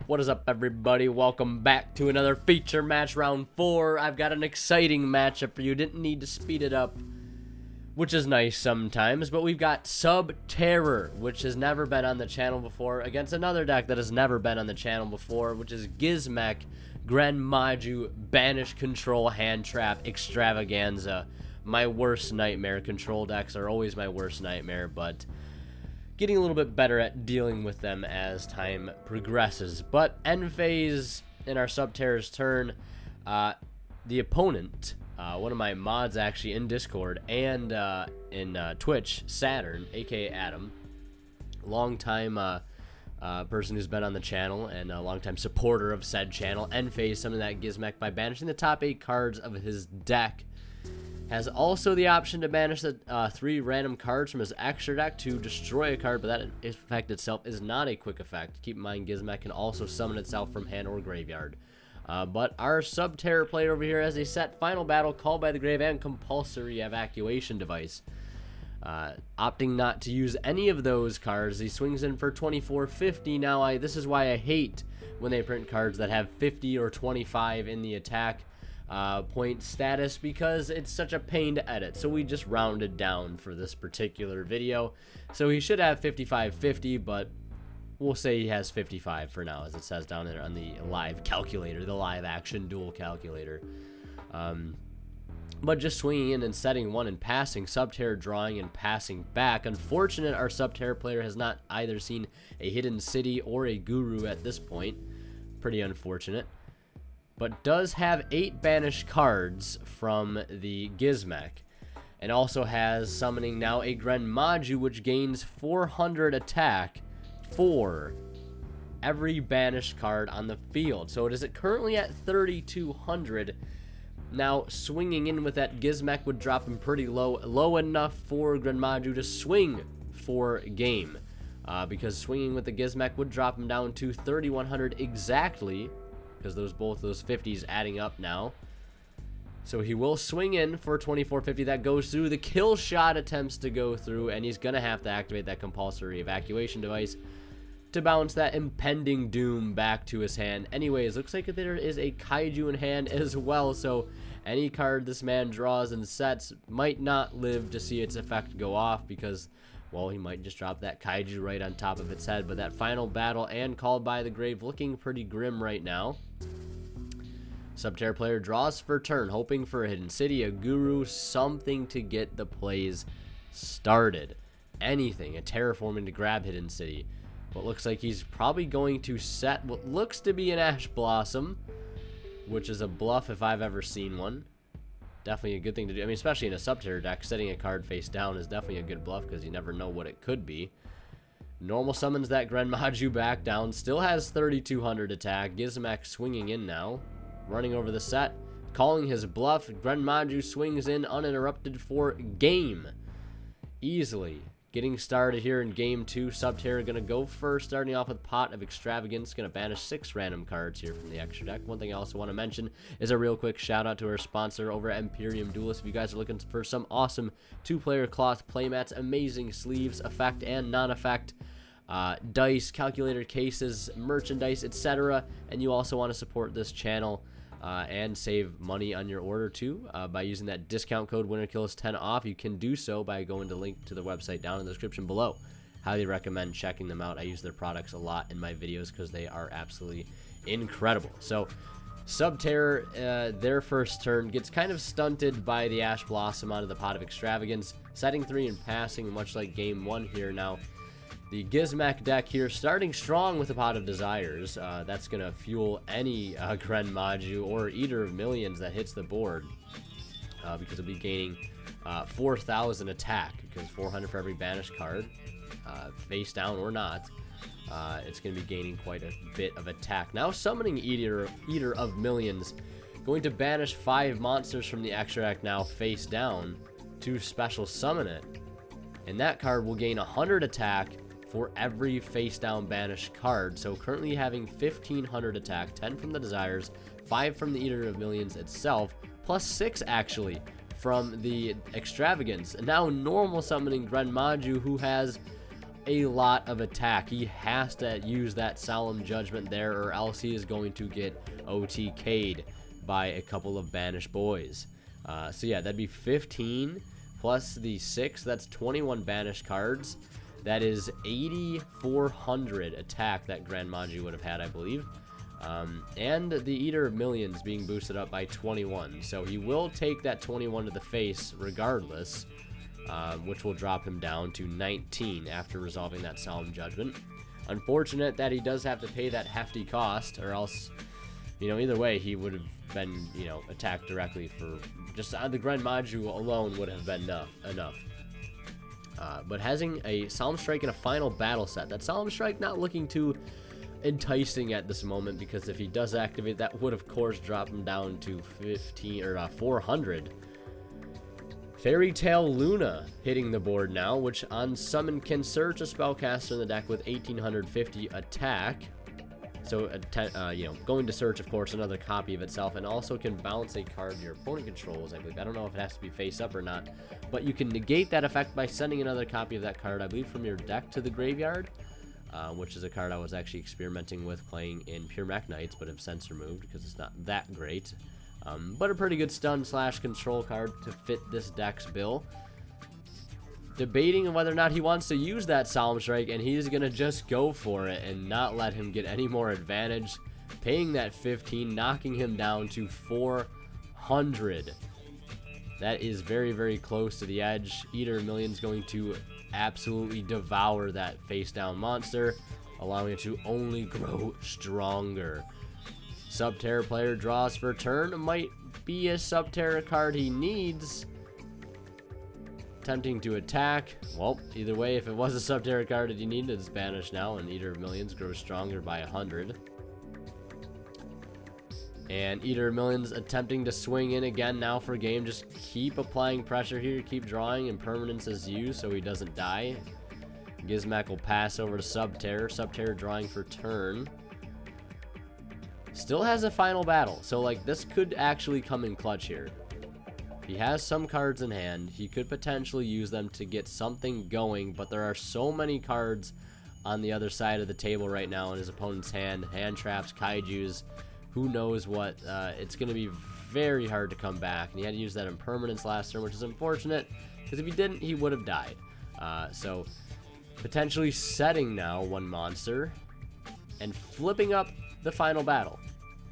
What is up, everybody? Welcome back to another feature match, round 4. I've got an exciting matchup for you. Didn't need to speed it up, which is nice sometimes, but we've got Subterror, which has never been on the channel before, against another deck that has never been on the channel before, which is Gizmek, Gren Maju, Banish Control, Hand Trap, Extravaganza. My worst nightmare. Control decks are always my worst nightmare, but getting a little bit better at dealing with them as time progresses. But end phase in our Subterror's turn, the opponent, one of my mods actually in Discord and in Twitch, Saturn, aka Adam, long-time person who's been on the channel and a long-time supporter of said channel, end phase summoned that Gizmek by banishing the top 8 cards of his deck. Has also the option to banish the 3 random cards from his extra deck to destroy a card, but that effect itself is not a quick effect. Keep in mind, Gizmek can also summon itself from hand or graveyard. But our Subterror player over here has a set Final Battle, Call by the Grave, and Compulsory Evacuation device. Opting not to use any of those cards, he swings in for 2450. Now, this is why I hate when they print cards that have 50 or 25 in the attack point status, because it's such a pain to edit. So we just rounded down for this particular video. So he should have 5550, but we'll say he has 55 for now, as it says down there on the live calculator, the live action dual calculator. But just swinging in and setting 1 and passing, Subterror drawing and passing back. Unfortunate our Subterror player has not either seen a Hidden City or a Guru at this point. Pretty unfortunate. But does have 8 banished cards from the Gizmek, and also has summoning now a Gren Maju, which gains 400 attack for every banished card on the field. So it is currently at 3200. Now swinging in with that Gizmek would drop him pretty low enough for Gren Maju to swing for game, because swinging with the Gizmek would drop him down to 3100 exactly, because both those 50s adding up now. So he will swing in for 2450. That goes through. The kill shot attempts to go through, and he's going to have to activate that compulsory evacuation device to bounce that impending doom back to his hand. Anyways, looks like there is a Kaiju in hand as well, so any card this man draws and sets might not live to see its effect go off, because, well, he might just drop that Kaiju right on top of its head. But that Final Battle and Call by the Grave looking pretty grim right now. Subterror player draws for turn, hoping for a Hidden City, a Guru, something to get the plays started. Anything, a Terraforming to grab Hidden City. But looks like he's probably going to set what looks to be an Ash Blossom, which is a bluff if I've ever seen one. Definitely a good thing to do. I mean, especially in a Subterror deck, setting a card face down is definitely a good bluff, because you never know what it could be. Normal summons that Gren Maju back down. Still has 3200 attack. Gizmek swinging in now. Running over the set. Calling his bluff. Gren Maju swings in uninterrupted for game. Easily. Getting started here in game 2. Subterror going to go first, starting off with Pot of Extravagance. Going to banish 6 random cards here from the extra deck. One thing I also want to mention is a real quick shout out to our sponsor over at Imperium Duelist. If you guys are looking for some awesome 2-player cloth playmats, amazing sleeves, effect and non-effect, dice, calculator cases, merchandise, etc., and you also want to support this channel and save money on your order too, by using that discount code WinnerKills10 off, you can do so by going to link to the website down in the description below. Highly recommend checking them out. I use their products a lot in my videos because they are absolutely incredible. So Subterror, their first turn gets kind of stunted by the Ash Blossom onto the Pot of Extravagance, setting 3 and passing, much like game 1 here. Now the Gizmek deck here starting strong with a Pot of Desires. That's going to fuel any Gren Maju or Eater of Millions that hits the board, because it'll be gaining 4,000 attack, because 400 for every banished card, face down or not. It's going to be gaining quite a bit of attack. Now summoning Eater of Millions, going to banish 5 monsters from the extra deck now face down to special summon it, and that card will gain 100 attack for every face down banished card. So currently having 1500 attack, 10 from the Desires, 5 from the Eater of Millions itself, plus 6 actually from the Extravagance. And now normal summoning Gren Maju, who has a lot of attack. He has to use that Solemn Judgment there, or else he is going to get OTK'd by a couple of banished boys. So yeah, that'd be 15 plus the 6. That's 21 banished cards. That is 8,400 attack that Gren Maju would have had, I believe. And the Eater of Millions being boosted up by 21. So he will take that 21 to the face regardless, which will drop him down to 19 after resolving that Solemn Judgment. Unfortunate that he does have to pay that hefty cost, or else, you know, either way, he would have been, you know, attacked directly for just the Gren Maju alone would have been enough. But having a Solemn Strike and a final battle set, that Solemn Strike not looking too enticing at this moment, because if he does activate, that would of course drop him down to 15 or 400. Fairy Tale Luna hitting the board now, which on summon can search a spellcaster in the deck with 1850 attack. So, you know, going to search, of course, another copy of itself, and also can bounce a card your opponent controls, I believe. I don't know if it has to be face up or not, but you can negate that effect by sending another copy of that card, I believe, from your deck to the graveyard, which is a card I was actually experimenting with playing in Pure Mech Knights, but have since removed because it's not that great. But a pretty good stun / control card to fit this deck's bill. Debating whether or not he wants to use that Solemn Strike, and he's going to just go for it and not let him get any more advantage, paying that 15, knocking him down to 400. That is very, very close to the edge. Eater of Millions going to absolutely devour that face-down monster, allowing it to only grow stronger. Subterror player draws for turn. Might be a Subterror card he needs. Attempting to attack. Well, either way, if it was a Subterror card that you needed, it's banished now, and Eater of Millions grows stronger by 100. And Eater of Millions attempting to swing in again now for game. Just keep applying pressure here, keep drawing, and permanence is used so he doesn't die. Gizmek will pass over to Subterror. Subterror drawing for turn. Still has a final battle, so like this could actually come in clutch here. He has some cards in hand. He could potentially use them to get something going, but there are so many cards on the other side of the table right now in his opponent's hand. Hand traps, kaijus, who knows what. It's going to be very hard to come back. And he had to use that impermanence last turn, which is unfortunate, because if he didn't, he would have died. So potentially setting now one monster and flipping up the final battle.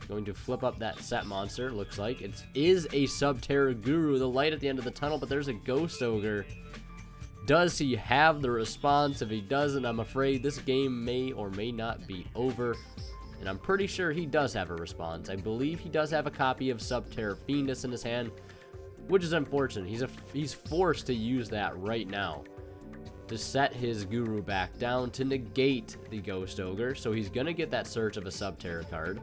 Going to flip up that set monster, looks like. It is a Subterror Guru, the light at the end of the tunnel, but there's a Ghost Ogre. Does he have the response? If he doesn't, I'm afraid this game may or may not be over. And I'm pretty sure he does have a response. I believe he does have a copy of Subterror Fiendus in his hand, which is unfortunate. He's forced to use that right now to set his Guru back down to negate the Ghost Ogre. So he's going to get that search of a Subterror card,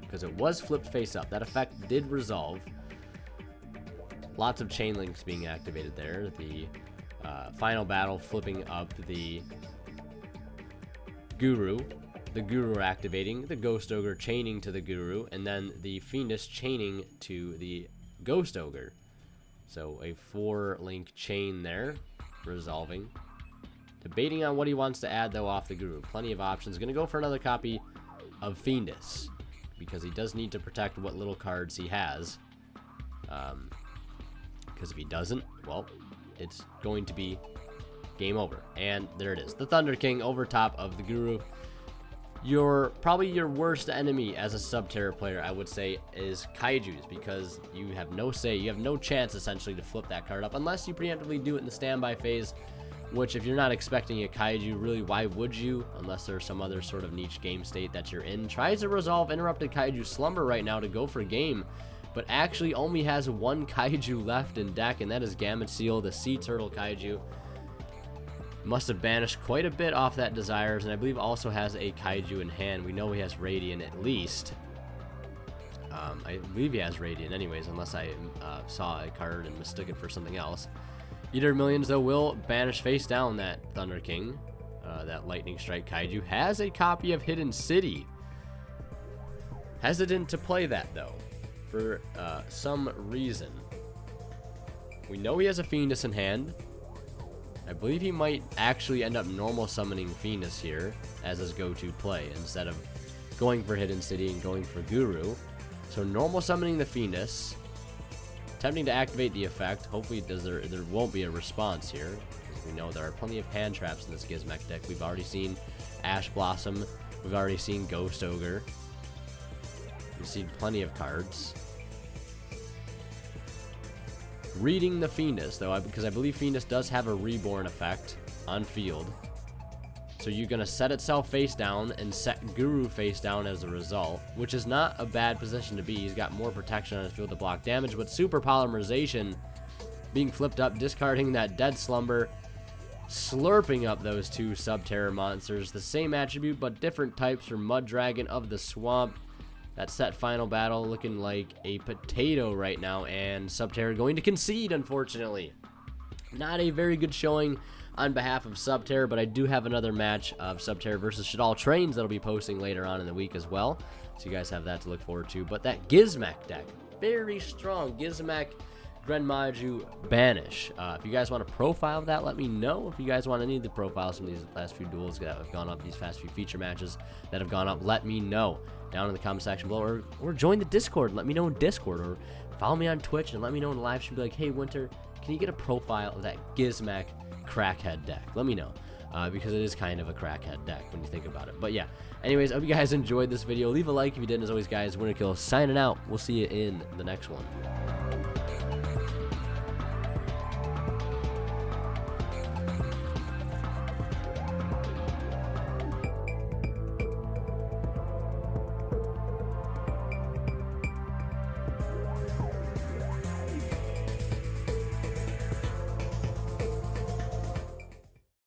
because it was flipped face up. That effect did resolve. Lots of chain links being activated there. The final battle flipping up the Guru. The Guru activating, the Ghost Ogre chaining to the Guru, and then the Fiendus chaining to the Ghost Ogre. So a 4-link chain there, resolving. Debating on what he wants to add, though, off the Guru. Plenty of options. Going to go for another copy of Fiendus, because he does need to protect what little cards he has. Because if he doesn't, well, it's going to be game over. And there it is. The Thunder King over top of the Guru. Probably your worst enemy as a Subterror player, I would say, is Kaijus, because you have no say. You have no chance, essentially, to flip that card up, unless you preemptively do it in the standby phase, which, if you're not expecting a Kaiju, really, why would you? Unless there's some other sort of niche game state that you're in. Tries to resolve Interrupted Kaiju Slumber right now to go for game, but actually only has one Kaiju left in deck, and that is Gamut Seal, the Sea Turtle Kaiju. Must have banished quite a bit off that Desires, and I believe also has a Kaiju in hand. We know he has Radiant at least. I believe he has Radiant anyways, unless I saw a card and mistook it for something else. Eater of Millions, though, will banish face down that Thunder King. That Lightning Strike Kaiju has a copy of Hidden City. Hesitant to play that, though, for some reason. We know he has a Fiendus in hand. I believe he might actually end up normal summoning Venus here as his go-to play instead of going for Hidden City and going for Guru. So normal summoning the Venus, attempting to activate the effect. Hopefully there won't be a response here, because we know there are plenty of hand traps in this Gizmek deck. We've already seen Ash Blossom. We've already seen Ghost Ogre. We've seen plenty of cards. Reading the Venus, though, because I believe Venus does have a reborn effect on field. So you're going to set itself face down and set Guru face down as a result, which is not a bad position to be. He's got more protection on his field to block damage, but Super Polymerization being flipped up, discarding that Dead Slumber, slurping up those two Subterror monsters. The same attribute, but different types for Mud Dragon of the Swamp. That set final battle looking like a potato right now, and Subterror going to concede, unfortunately. Not a very good showing on behalf of Subterror, but I do have another match of Subterror versus Shadal Trains that'll be posting later on in the week as well. So you guys have that to look forward to. But that Gizmek deck, very strong. Gizmek, Gren Maju, Banish. If you guys want a profile of that, let me know. If you guys want any of the profiles from these last few duels that have gone up, these past few feature matches that have gone up, let me know down in the comment section below, or join the Discord. Let me know in Discord, or follow me on Twitch and let me know in the live stream. Be like, hey, Winter, can you get a profile of that Gizmek crackhead deck? Let me know, because it is kind of a crackhead deck when you think about it. But yeah, anyways, I hope you guys enjoyed this video. Leave a like if you did. As always, guys, Winter Kill signing out. We'll see you in the next one.